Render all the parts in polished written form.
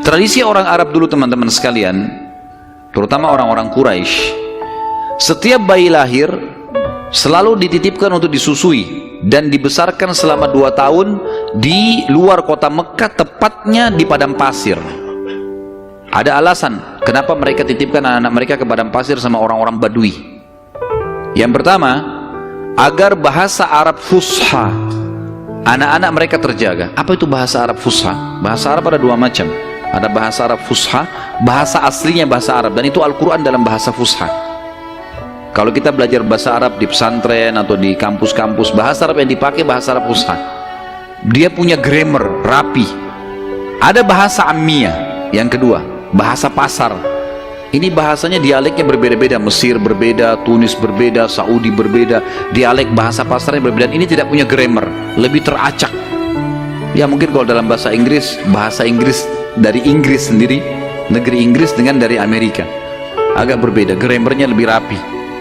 Tradisi orang Arab dulu teman-teman sekalian, terutama orang-orang Quraisy, setiap bayi lahir selalu dititipkan untuk disusui dan dibesarkan selama 2 tahun di luar kota Mekah, tepatnya di padang pasir. Ada alasan kenapa mereka titipkan anak-anak mereka ke padang pasir sama orang-orang Badui. Yang pertama, agar bahasa Arab fusha anak-anak mereka terjaga. Apa itu bahasa Arab fusha? Bahasa Arab ada 2 macam. Ada bahasa Arab fusha, bahasa aslinya bahasa Arab, dan itu Al-Quran dalam bahasa fusha. Kalau kita belajar bahasa Arab di pesantren atau di kampus-kampus, bahasa Arab yang dipakai bahasa Arab fusha. Dia punya grammar rapi. Ada bahasa ammiyah, yang kedua bahasa pasar. Ini bahasanya dialeknya berbeda-beda. Mesir berbeda, Tunis berbeda, Saudi berbeda, dialek bahasa pasarnya berbeda. Ini tidak punya grammar, lebih teracak. Ya mungkin kalau dalam bahasa Inggris dari Inggris sendiri, negeri Inggris dengan dari Amerika agak berbeda, grammarnya lebih rapi.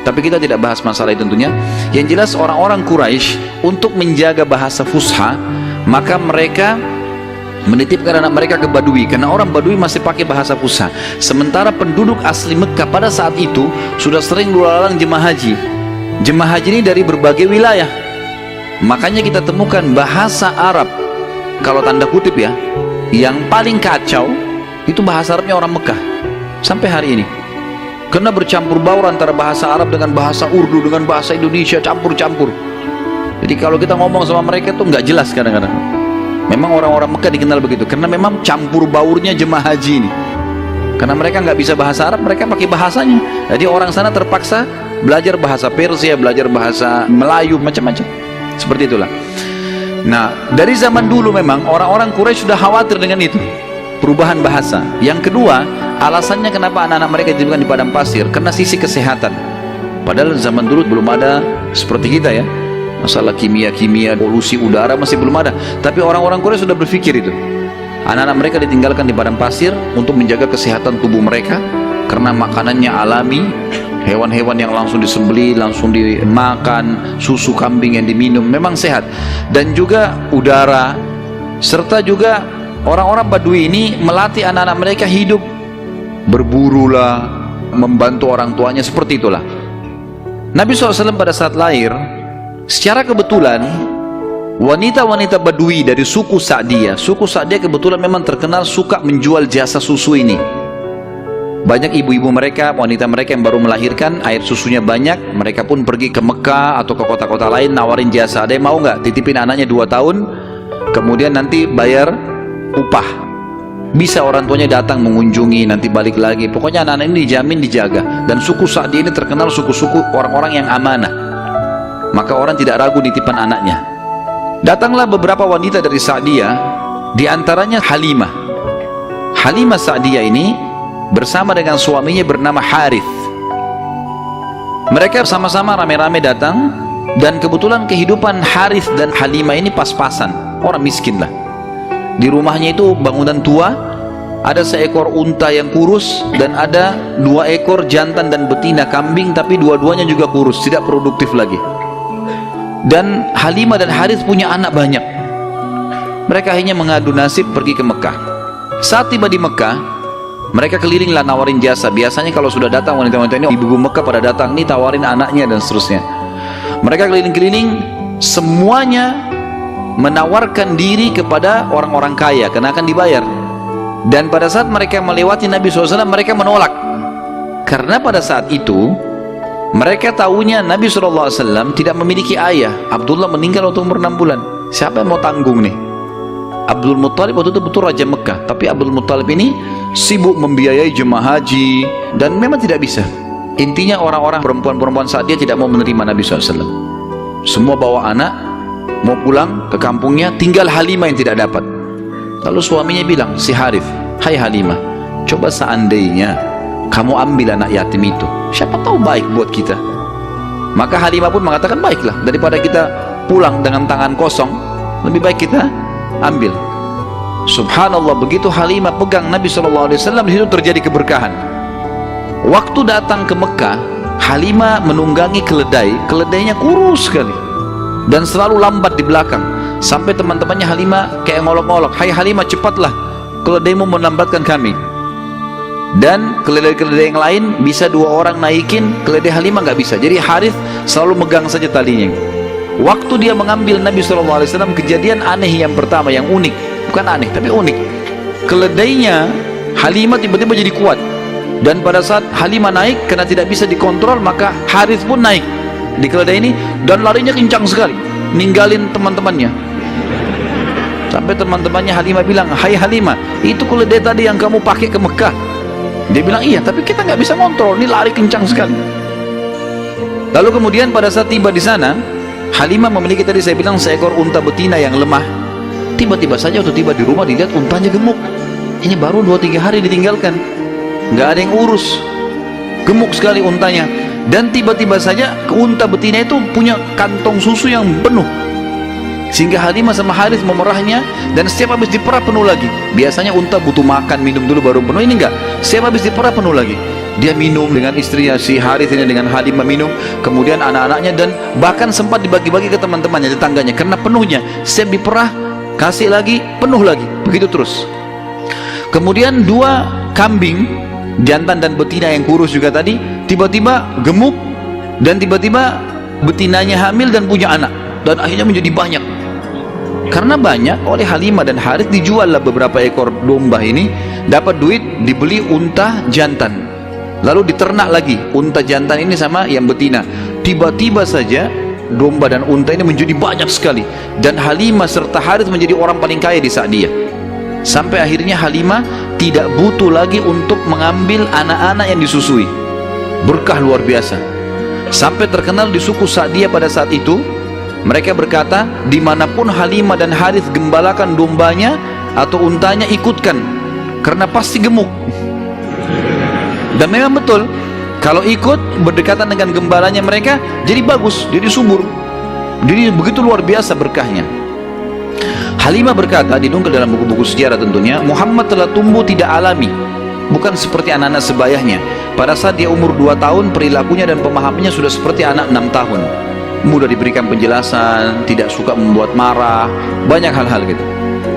Tapi kita tidak bahas masalah itu tentunya. Yang jelas orang-orang Quraisy untuk menjaga bahasa fusha, maka mereka menitipkan anak mereka ke Badui, karena orang Badui masih pakai bahasa fusha. Sementara penduduk asli Mekah pada saat itu sudah sering lalang jemaah haji. Jemaah haji ini dari berbagai wilayah. Makanya kita temukan bahasa Arab, kalau tanda kutip ya, yang paling kacau itu bahasa Arabnya orang Mekah sampai hari ini, karena bercampur baur antara bahasa Arab dengan bahasa Urdu dengan bahasa Indonesia, campur-campur. Jadi kalau kita ngomong sama mereka tuh nggak jelas kadang-kadang. Memang orang-orang Mekah dikenal begitu, karena memang campur baurnya jemaah haji ini. Karena mereka nggak bisa bahasa Arab, mereka pakai bahasanya. Jadi orang sana terpaksa belajar bahasa Persia, belajar bahasa Melayu, macam-macam. Seperti itulah. Nah, dari zaman dulu memang orang-orang Quraisy sudah khawatir dengan itu, perubahan bahasa. Yang kedua, alasannya kenapa anak-anak mereka dititipkan di padang pasir, karena sisi kesehatan. Padahal zaman dulu belum ada seperti kita ya, masalah kimia-kimia, polusi udara masih belum ada. Tapi orang-orang Quraisy sudah berpikir itu. Anak-anak mereka ditinggalkan di padang pasir untuk menjaga kesehatan tubuh mereka, karena makanannya alami, hewan-hewan yang langsung disembelih, langsung dimakan, susu kambing yang diminum, memang sehat. Dan juga udara, serta juga orang-orang Badui ini melatih anak-anak mereka hidup, berburulah, membantu orang tuanya, seperti itulah. Nabi SAW pada saat lahir, secara kebetulan wanita-wanita Badui dari suku Sa'diyah kebetulan memang terkenal suka menjual jasa susu ini. Banyak ibu-ibu mereka, wanita mereka yang baru melahirkan, air susunya banyak, mereka pun pergi ke Mekah atau ke kota-kota lain nawarin jasa. Ada yang mau nggak titipin anaknya 2 tahun, kemudian nanti bayar upah. Bisa orang tuanya datang mengunjungi, nanti balik lagi. Pokoknya anak-anak ini dijamin dijaga. Dan suku Sa'di ini terkenal suku-suku orang-orang yang amanah, maka orang tidak ragu nitipan anaknya. Datanglah beberapa wanita dari Sa'diyah, diantaranya Halimah. Halimah Sa'diyah ini bersama dengan suaminya bernama Harith. Mereka sama-sama rame-rame datang, dan kebetulan kehidupan Harith dan Halimah ini pas-pasan, orang miskin lah. Di rumahnya itu bangunan tua, ada seekor unta yang kurus, dan ada 2 ekor jantan dan betina kambing, tapi dua-duanya juga kurus, tidak produktif lagi. Dan Halimah dan Harith punya anak banyak. Mereka akhirnya mengadu nasib pergi ke Mekah. Saat tiba di Mekah, mereka kelilinglah nawarin jasa. Biasanya kalau sudah datang wanita-wanita ini, ibu-ibu Mekah pada datang nih tawarin anaknya dan seterusnya. Mereka keliling-keliling, semuanya menawarkan diri kepada orang-orang kaya karena akan dibayar. Dan pada saat mereka melewati Nabi SAW, mereka menolak, karena pada saat itu mereka tahunya Nabi SAW tidak memiliki ayah. Abdullah meninggal waktu umur 6 bulan. Siapa yang mau tanggung nih? Abdul Muttalib waktu itu betul Raja Mekah, tapi Abdul Muttalib ini sibuk membiayai jemaah haji dan memang tidak bisa. Intinya orang-orang perempuan-perempuan saat dia tidak mau menerima Nabi SAW. Semua bawa anak, mau pulang ke kampungnya, tinggal Halimah yang tidak dapat. Lalu suaminya bilang, si Harith, hai Halimah, coba seandainya kamu ambil anak yatim itu, siapa tahu baik buat kita. Maka Halimah pun mengatakan, baiklah, daripada kita pulang dengan tangan kosong, lebih baik kita ambil. Subhanallah, begitu Halimah pegang Nabi SAW, di situ terjadi keberkahan. Waktu datang ke Mekah, Halimah menunggangi keledai, keledainya kurus sekali dan selalu lambat di belakang, sampai teman-temannya Halimah kayak ngolok-ngolok, hai Halimah cepatlah, keledaimu melambatkan kami. Dan keledai-keledai yang lain bisa 2 orang naikin, keledai Halimah nggak bisa. Jadi Harith selalu megang saja talinya. Waktu dia mengambil Nabi SAW, kejadian aneh yang pertama, yang unik, bukan aneh tapi unik. Keledainya Halimah tiba-tiba jadi kuat, dan pada saat Halimah naik karena tidak bisa dikontrol, maka Harith pun naik di keledai ini dan larinya kencang sekali, ninggalin teman-temannya. Sampai teman-temannya Halimah bilang, "Hai Halimah, itu keledai tadi yang kamu pakai ke Mekah." Dia bilang, "Iya, tapi kita nggak bisa kontrol, ini lari kencang sekali." Lalu kemudian pada saat tiba di sana, Halimah memiliki tadi saya bilang seekor unta betina yang lemah. Tiba-tiba saja waktu tiba di rumah dilihat untanya gemuk. Ini baru 2-3 hari ditinggalkan, nggak ada yang urus, gemuk sekali untanya. Dan tiba-tiba saja unta betina itu punya kantong susu yang penuh, sehingga Halimah sama Harith memerahnya, dan setiap habis diperah penuh lagi. Biasanya unta butuh makan, minum dulu baru penuh, ini enggak, setiap habis diperah penuh lagi. Dia minum dengan istrinya, si Harith ini dengan Halimah minum, kemudian anak-anaknya, dan bahkan sempat dibagi-bagi ke teman-temannya, tetangganya, karena penuhnya. Setiap diperah, kasih lagi, penuh lagi, begitu terus. Kemudian 2 kambing, jantan dan betina yang kurus juga tadi, tiba-tiba gemuk, dan tiba-tiba betinanya hamil dan punya anak, dan akhirnya menjadi banyak. Karena banyak, oleh Halimah dan Harith dijual lah beberapa ekor domba ini, dapat duit, dibeli unta jantan, lalu diternak lagi unta jantan ini sama yang betina. Tiba-tiba saja domba dan unta ini menjadi banyak sekali, dan Halimah serta Harith menjadi orang paling kaya di Sa'diyah. Sampai akhirnya Halimah tidak butuh lagi untuk mengambil anak-anak yang disusui. Berkah luar biasa. Sampai terkenal di suku Sa'diyah pada saat itu, mereka berkata, dimanapun Halimah dan Harith gembalakan dombanya atau untanya, ikutkan, karena pasti gemuk. Dan memang betul, kalau ikut berdekatan dengan gembalanya mereka, jadi bagus, jadi subur, jadi begitu luar biasa berkahnya. Halimah berkata, dinukil dalam buku-buku sejarah tentunya, Muhammad telah tumbuh tidak alami, bukan seperti anak-anak sebayahnya. Pada saat dia umur 2 tahun, perilakunya dan pemahamannya sudah seperti anak 6 tahun. Mudah diberikan penjelasan, tidak suka membuat marah, banyak hal-hal gitu.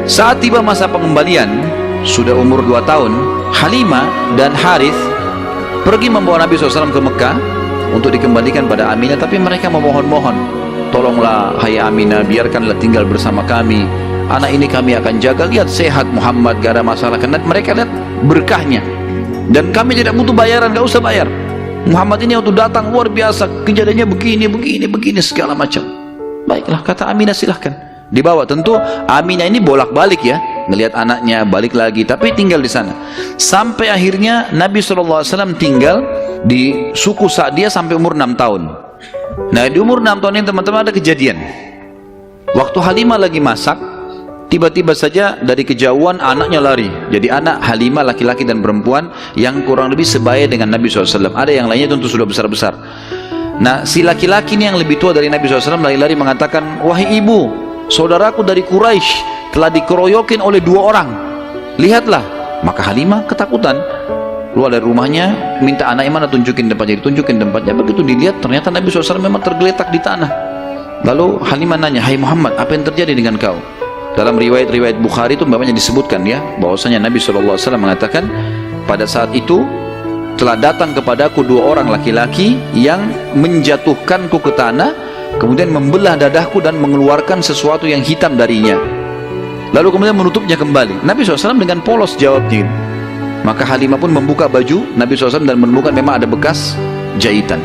Saat tiba masa pengembalian, sudah umur 2 tahun, Halimah dan Harith pergi membawa Nabi SAW ke Mekah untuk dikembalikan pada Aminah, tapi mereka memohon-mohon, tolonglah hai Aminah, biarkanlah tinggal bersama kami, anak ini kami akan jaga, lihat sehat Muhammad, gak ada masalah, karena mereka lihat berkahnya, dan kami tidak butuh bayaran, gak usah bayar. Muhammad ini waktu datang luar biasa, kejadiannya begini segala macam. Baiklah, kata Aminah, silahkan dibawa. Tentu Aminah ini bolak-balik ya, ngelihat anaknya, balik lagi, tapi tinggal di sana. Sampai akhirnya Nabi SAW tinggal di suku Sa'diyah sampai umur 6 tahun. Nah, di umur 6 tahun ini teman-teman ada kejadian. Waktu Halimah lagi masak, tiba-tiba saja dari kejauhan anaknya lari. Jadi anak Halimah laki-laki dan perempuan yang kurang lebih sebaya dengan Nabi SAW. Ada yang lainnya tentu sudah besar-besar. Nah, si laki-laki ini yang lebih tua dari Nabi SAW lari-lari mengatakan, "Wahai ibu, saudaraku dari Quraisy telah dikeroyokin oleh 2 orang. Lihatlah." Maka Halimah ketakutan, keluar dari rumahnya, minta anaknya mana, tunjukin tempatnya. Ditunjukin tempatnya. Begitu dilihat, ternyata Nabi SAW memang tergeletak di tanah. Lalu Halimah nanya, "Hai Muhammad, apa yang terjadi dengan kau?" Dalam riwayat-riwayat Bukhari itu bapaknya disebutkan ya, bahwasanya Nabi SAW mengatakan, pada saat itu telah datang kepadaku 2 orang laki-laki yang menjatuhkanku ke tanah, kemudian membelah dadahku dan mengeluarkan sesuatu yang hitam darinya, lalu kemudian menutupnya kembali. Nabi SAW dengan polos jawabnya. Maka Halimah pun membuka baju Nabi SAW dan menemukan memang ada bekas jahitan.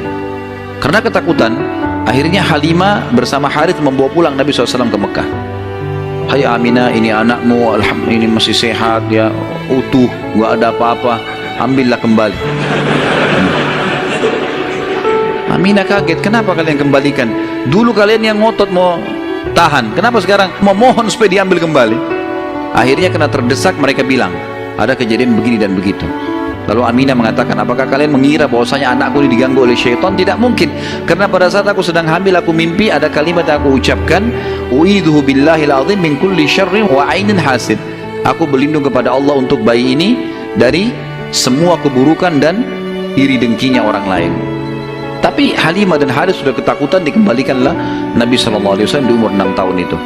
Karena ketakutan, akhirnya Halimah bersama Harith membawa pulang Nabi SAW ke Mekah. "Hai Aminah, ini anakmu, alhamdulillah ini masih sehat ya, utuh, gak ada apa-apa, ambillah kembali." Aminah kaget, "Kenapa kalian kembalikan? Dulu kalian yang ngotot mau tahan, kenapa sekarang mau mohon supaya diambil kembali?" Akhirnya kena terdesak, mereka bilang, "Ada kejadian begini dan begitu." Lalu Aminah mengatakan, "Apakah kalian mengira bahwasanya anakku ini diganggu oleh syaitan?" Tidak mungkin, karena pada saat aku sedang hamil, aku mimpi ada kalimat yang aku ucapkan, "U'idzuhu billahil azim min kulli syarrin wa ainin hasid." Aku berlindung kepada Allah untuk bayi ini dari semua keburukan dan iri dengkinya orang lain. Tapi Halimah dan Harith sudah ketakutan, dikembalikanlah Nabi SAW di umur 6 tahun itu.